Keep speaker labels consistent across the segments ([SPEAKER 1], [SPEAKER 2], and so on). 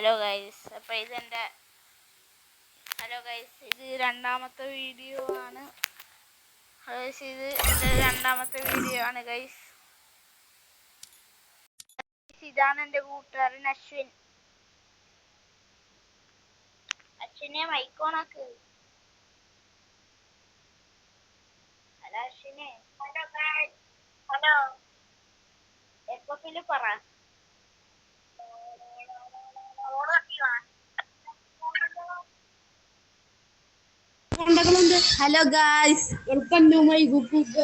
[SPEAKER 1] Hello guys, അപ്പോൾ ഇത് രണ്ടാമത്തെ വീഡിയോ ആണ്. ഇത് എൻ്റെ രണ്ടാമത്തെ വീഡിയോ ആണ് ഗൈസ്. ഇതാണ് എൻ്റെ കൂട്ടുകാരൻ അശ്വിൻ. അശ്വിനെ മൈക്കോണാക്ക്. ഹലോ അശ്വിനെ. ഹലോ എപ്പോഴും പറ.
[SPEAKER 2] Hello guys, welcome to my group.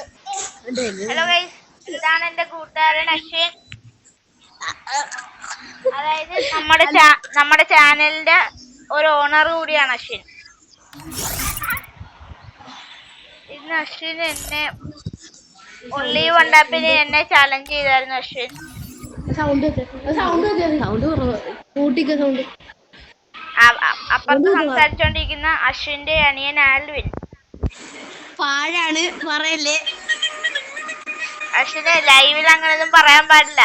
[SPEAKER 1] Hello guys, ഇതാണ് എൻ്റെ കൂട്ടുകാരൻ അശ്വിൻ. അതായത് നമ്മുടെ ചാനലിന്റെ ഒരു ഓണർ കൂടിയാണ് അശ്വിൻ. ഇന്ന് അശ്വിൻ എന്നെ ഒള്ളി വണ്ടാപ്പിന് എന്നെ ചാലഞ്ച് ചെയ്തായിരുന്നു. അശ്വിൻ അപ്പുറത്ത് സംസാരിച്ചോണ്ടിരിക്കുന്ന അശ്വിന്റെ അനിയൻ ആൽവിൻ.
[SPEAKER 2] പാഴാണ് പറയല്ലേ.
[SPEAKER 1] അശ്വിന് ലൈവിൽ അങ്ങനെയൊന്നും പറയാൻ പാടില്ല.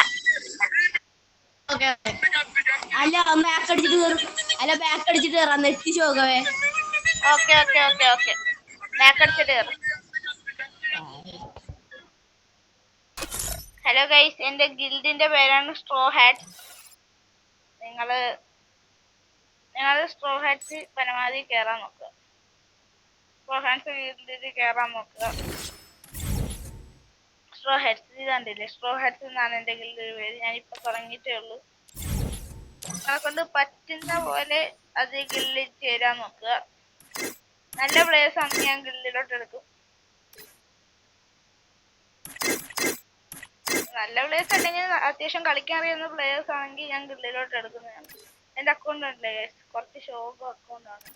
[SPEAKER 2] അല്ല ബാക്ക് അടിച്ചിട്ട് കയറും. അല്ല ബാക്ക് അടിച്ചിട്ട് കയറാം. നെറ്റ് ശോകവേ.
[SPEAKER 1] ഓക്കെ ബാക്ക് അടിച്ചിട്ട് കയറും. ഹലോ ഗൈസ്, എന്റെ ഗിൽഡിന്റെ പേരാണ് സ്ട്രോ ഹാറ്റ്സ്. നിങ്ങള് സ്ട്രോ ഹാറ്റ്സ് പരമാവധി കയറാൻ നോക്കുക. സ്ട്രോ ഹാറ്റ്സ് ഗിൽഡിൽ കയറാൻ നോക്കുക. സ്ട്രോ ഹാറ്റ്സ് ഇത് കണ്ടില്ലേ? സ്ട്രോ ഹാറ്റ്സ് എന്നാണ് എന്റെ ഗിൽഡിന്റെ പേര്. ഞാനിപ്പോ തുടങ്ങിയിട്ടേ ഉള്ളൂ. നിങ്ങളെ കൊണ്ട് പറ്റുന്ന പോലെ അത് ഗിൽഡിൽ ചേരാൻ നോക്കുക. നല്ല പ്ലേയേഴ്സ് ആണെങ്കിൽ ഞാൻ ഗിൽഡിലോട്ട് എടുക്കും. നല്ല പ്ലേയേഴ്സ് അല്ലെങ്കിൽ അത്യാവശ്യം കളിക്കാൻ അറിയുന്ന പ്ലേയേഴ്സ് ആണെങ്കിൽ ഞാൻ ഗിൽഡിലോട്ട് എടുക്കുന്നതാണ്. എന്റെ അക്കൗണ്ട് ഉണ്ടല്ലേ, കുറച്ച് ഷോപ്പ് അക്കൗണ്ട് ആണ്.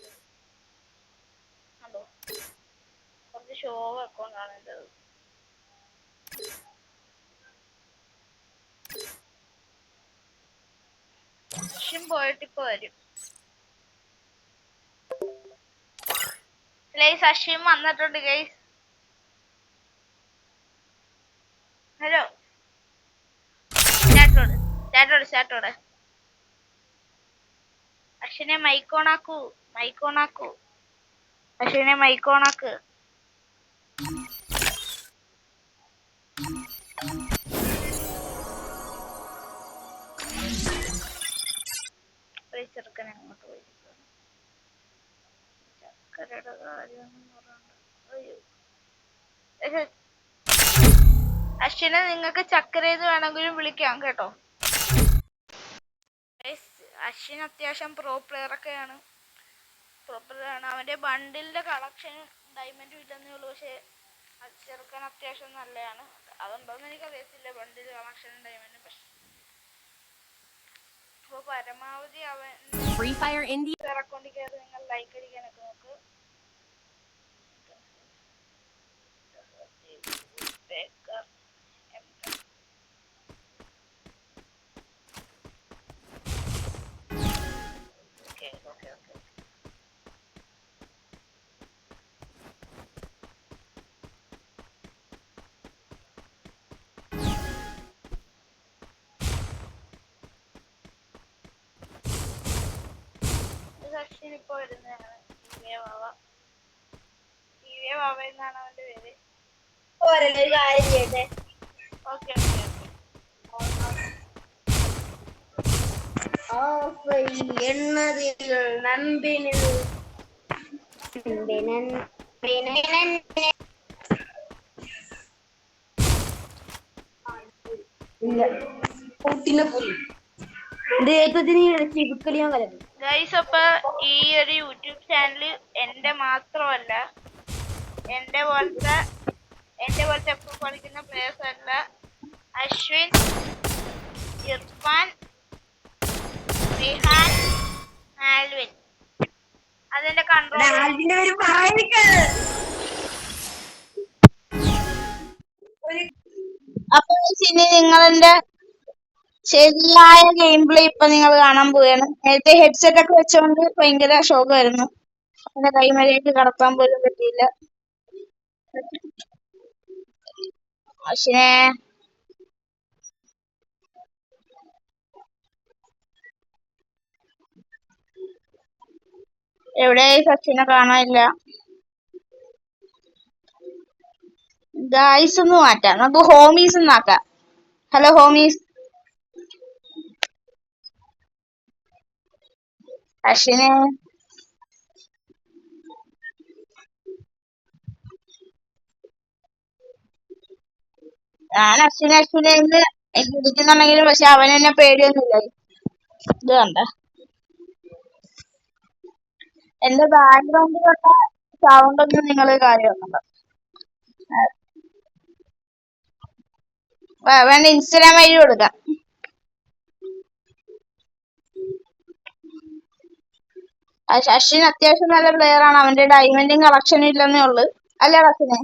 [SPEAKER 1] അതോ കുറച്ച് ഷോപ്പ് അക്കൗണ്ട് ആണ് എൻ്റെ. അശ്വിൻ പോയിട്ട് ഇപ്പൊ വരും. ഗൈസ്, അശ്വിൻ വന്നിട്ടുണ്ട് ഗൈസ്. ഹലോ ചാറ്റോട്. അശ്വിനെ മൈക്കോണാക്കൂ. അശ്വിനെ മൈക്കോണാക്ക്. ചെറുക്കനെ അങ്ങോട്ട് പോയി. ചക്കരയുടെ കാര്യമൊന്നും പറയണ്ട. അശ്വിനെ നിങ്ങൾക്ക് ചക്കരേത് വേണമെങ്കിലും വിളിക്കാം കേട്ടോ. അശ്വിൻ അത്യാവശ്യം പ്രോ പ്ലെയർ ഒക്കെയാണ്. അവന്റെ ബണ്ടിലിന്റെ കളക്ഷൻ ഡയമണ്ടും ഇല്ലെന്നേ ഉള്ളൂ. പക്ഷെ ചെറുക്കൻ അത്യാവശ്യം നല്ലതാണ്. അതുണ്ടോന്ന് എനിക്കറിയത്തില്ല, ബണ്ടിൽ കളക്ഷനും ഡയമണ്ടും. പക്ഷെ അപ്പൊ പരമാവധി അവൻ അക്കൗണ്ടിൽ കയറി നിങ്ങൾ ലൈക്ക് അടിക്കാനൊക്കെ നോക്ക്. അശ്വിൻ ഇപ്പൊ വരുന്നതാണ്. വാവ എന്നാണ് അവന്റെ പേര്.
[SPEAKER 2] ഒരു കാര്യം ചെയ്യട്ടെ.
[SPEAKER 1] ഓക്കെ
[SPEAKER 2] എണ്ണതിൽ നമ്പിനിൽ
[SPEAKER 1] അപ്പൊ ഈ ഒരു യൂട്യൂബ് ചാനല് എന്റെ മാത്രമല്ല, എന്റെ പോലത്തെ എപ്പോൾ കളിക്കുന്ന പ്ലേയേഴ്സ് അല്ല. അശ്വിൻ, ഇർഫാൻ, റിഹാൻ, ആൽവിൻ, അതിന്റെ കൺട്രോൾ. അപ്പൊ ഇനി നിങ്ങളെന്റെ ശരിയായ ഗെയിം പ്ലേ ഇപ്പൊ നിങ്ങൾ കാണാൻ പോവുകയാണ്. നേരത്തെ ഹെഡ്സെറ്റ് ഒക്കെ വെച്ചോണ്ട് ഭയങ്കര ഷോക്കായിരുന്നു. എന്റെ കൈമരയ്ക്ക് കടത്താൻ പോലും പറ്റിയില്ല. അശ്വിനെ എവിടെ സച്ചിനെ കാണാനില്ല. ഗായ്സ് ഒന്ന് മാറ്റാം, നമുക്ക് ഹോമീസ് ആക്കാം. Hello homies. അശ്വിനെ ഞാൻ അശ്വിനെ ഇന്ന് എനിക്ക് ഇരിക്കുന്നുണ്ടെങ്കിലും പക്ഷെ അവൻ എന്നെ പേടിയൊന്നുമില്ല. ഇത് കണ്ട എന്റെ ബാക്ക്ഗ്രൗണ്ടിൽ കണ്ട സൗണ്ട് ഒന്നും നിങ്ങൾ കാര്യമൊന്നുണ്ടോ? വേണ്ട, ഇൻസ്റ്റാഗ്രാം വഴി കൊടുക്കാം. അശ്വിൻ അത്യാവശ്യം നല്ല പ്ലെയർ ആണ്. അവന്റെ ഡയമണ്ടും കളക്ഷനും ഇല്ലെന്നേ ഉള്ളു, അല്ലേ അശ്വിനെ?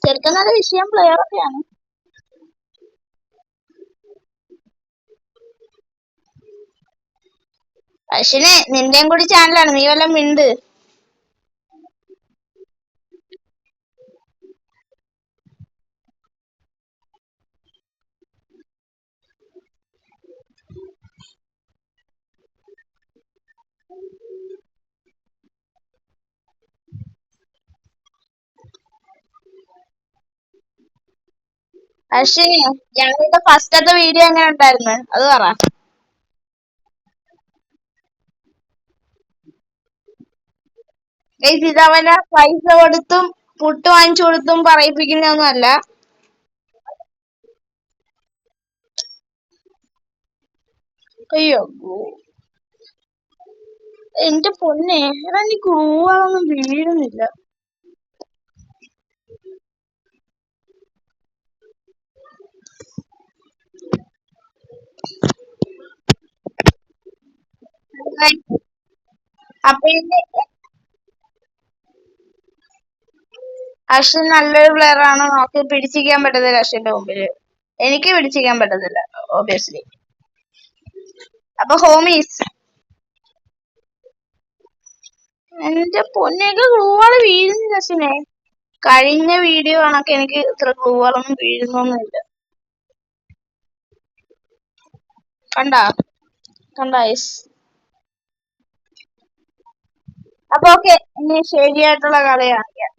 [SPEAKER 1] ചെറുക്കൻ നല്ല വിഷയം പ്ലെയർ ഒക്കെയാണ്. അശ്വിനെ നിന്റെയും കൂടി ചാനലാണ്, നീ വല്ല മിണ്ട്. അശ്വിനെ ഞങ്ങളുടെ ഫസ്റ്റത്തെ വീഡിയോ എങ്ങനെ ഉണ്ടായിരുന്നു അത് പറ. ഇതവനെ പൈസ കൊടുത്തും പുട്ട് വാങ്ങിച്ചു കൊടുത്തും പറയിപ്പിക്കുന്നൊന്നും അല്ല. അയ്യോ എന്റെ പൊന്നെ, നീ ക്രൂവാളൊന്നും വീഴുന്നില്ല. അപ്പൊ അശ്വിൻ നല്ലൊരു പ്ലെയർ ആണ്, നമുക്ക് പിടിച്ചിരിക്കാൻ പറ്റത്തില്ല അശ്വിന്റെ മുമ്പില്. എനിക്ക് പിടിച്ചിരിക്കാൻ പറ്റത്തില്ല ഓബിയസ്ലി. അപ്പൊ ഹോമീസ് എന്റെ പൊന്നേക്ക് ഗ്ലൂവാള് വീഴുന്നില്ല അശ്വിനെ. കഴിഞ്ഞ വീഡിയോ കണക്ക് എനിക്ക് ഇത്ര ഗ്ലൂവാളൊന്നും വീഴുന്നൊന്നുമില്ല. കണ്ടായിസ്. അപ്പൊ ഓക്കെ, ഇനി ശരിയായിട്ടുള്ള കളി കാണിക്കാം.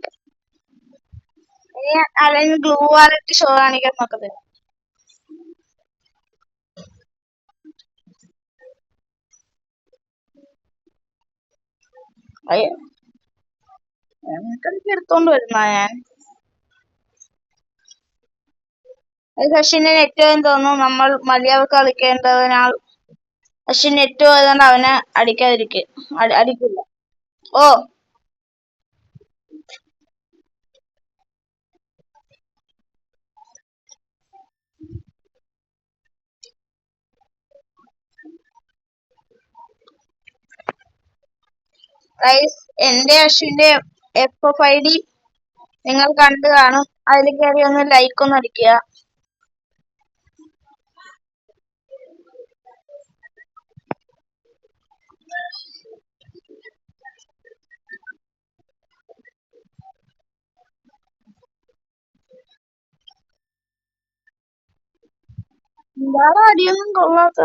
[SPEAKER 1] ഇനി അല്ലെങ്കിൽ ഗ്ലൂ വാളിട്ട് ഷോ കാണിക്കാൻ നോക്കത്തില്ല. അയ്യോ എനിക്കെനിക്ക് എടുത്തോണ്ട് വരുന്ന ഞാൻ. അശ്വിനെ നെറ്റ് തോന്നുന്നു, നമ്മൾ മര്യാദക്ക് കളിക്കേണ്ടതിനാൽ അശ്വിൻ നെറ്റ് പോയതുകൊണ്ട് അവനെ അടിക്കില്ല. ഓ എന്റെ അശ്വിന്റെ FF ID നിങ്ങൾ കണ്ടു കാണും. അതിൽ കയറി ഒന്ന് ലൈക്ക് ഒന്ന് അടിക്കുക. എന്താണ് അടിയൊന്നും കൊള്ളാത്ത?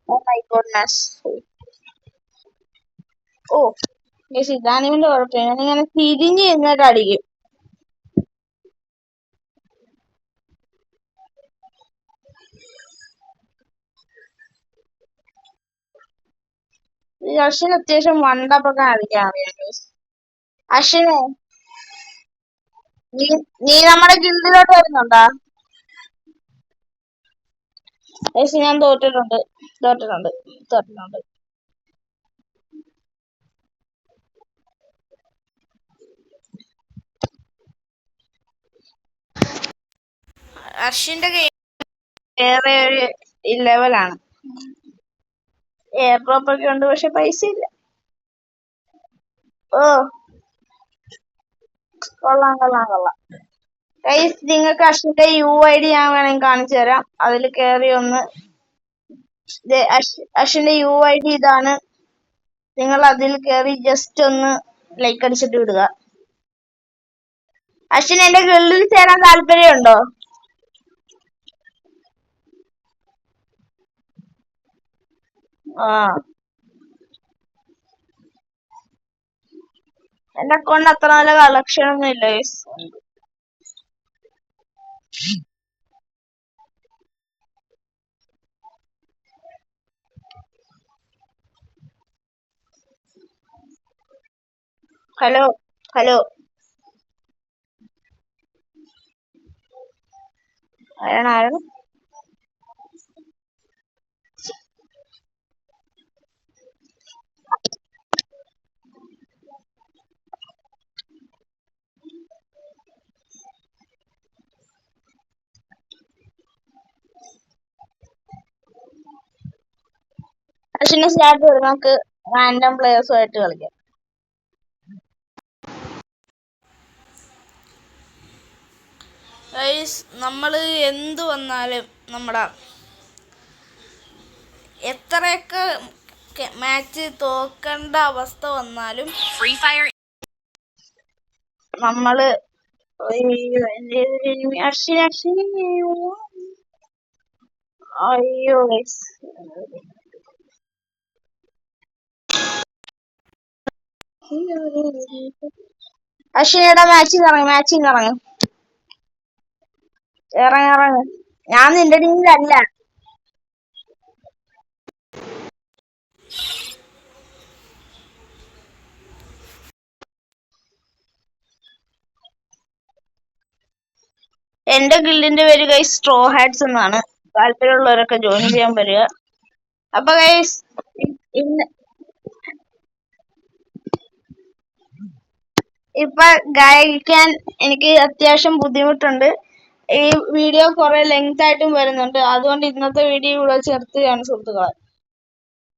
[SPEAKER 1] Oh my goodness. ഓ ഇതാണ് ഇവന്റെ കുഴപ്പം, ഞാനിങ്ങനെ തിരിഞ്ഞ് നിന്നിട്ട് അടിക്കും. അശ്വിന് അത്യാവശ്യം വണ്ടപ്പൊക്കെ കളിക്കാൻ അറിയാം. അശ്വിനെ നീ നമ്മുടെ ഗിൽഡിലോട്ട് വരുന്നുണ്ടാ? ഞാൻ തോറ്റിട്ടുണ്ട്. അശ്വിന്റെ ഗെയിം വേറെ ഒരു ലെവലാണ്. എയർ ഡ്രോപ്പ് ഒക്കെ ഉണ്ട്, പക്ഷെ പൈസ ഇല്ല. ഓ കൊള്ളാം. നിങ്ങൾക്ക് അശ്വിന്റെ UID ഞാൻ വേണമെങ്കിൽ കാണിച്ചു തരാം. അതിൽ കയറി ഒന്ന് അശ്വിന്റെ UID ഇതാണ്. നിങ്ങൾ അതിൽ കയറി ജസ്റ്റ് ഒന്ന് ലൈക്ക് അടിച്ചിട്ട് വിടുക. അശ്വിൻ എന്റെ ഗിൽഡിൽ ചേരാൻ താല്പര്യമുണ്ടോ? ആ എന്റെ അക്കൗണ്ടിൽ അത്ര നല്ല കളക്ഷൻ ഒന്നും ഇല്ല guys. ഹലോ ഹലോ ആരാണ്? അശ്വിനെ സ്റ്റാർട്ട് ചെയ്ത് നമുക്ക് റാൻഡം പ്ലേയേഴ്സുമായിട്ട് കളിക്കാം. നമ്മൾ എന്ത് വന്നാലും നമ്മുടെ എത്രയൊക്കെ മാച്ച് തോക്കേണ്ട അവസ്ഥ വന്നാലും നമ്മള് അയ്യോ അശ്വിനിയുടെ മാച്ചിങ് ഇറങ്ങ് ഞാൻ നിന്റെ ടീമിലല്ല. എന്റെ ഗിൽഡിന്റെ പേര് ഗൈസ് സ്ട്രോ ഹാറ്റ്സ് എന്നാണ്. താല്പര്യമുള്ളവരൊക്കെ ജോയിൻ ചെയ്യാൻ വരിക. അപ്പൊ ഗൈസ് ഇപ്പൊ ഗായിക്കാൻ എനിക്ക് അത്യാവശ്യം ബുദ്ധിമുട്ടുണ്ട്. ഈ വീഡിയോ കുറെ ലെങ്ത് ആയിട്ടും വരുന്നുണ്ട്. അതുകൊണ്ട് ഇന്നത്തെ വീഡിയോ ഇവിടെ ചേർത്തുകയാണ് സുഹൃത്തുക്കളെ.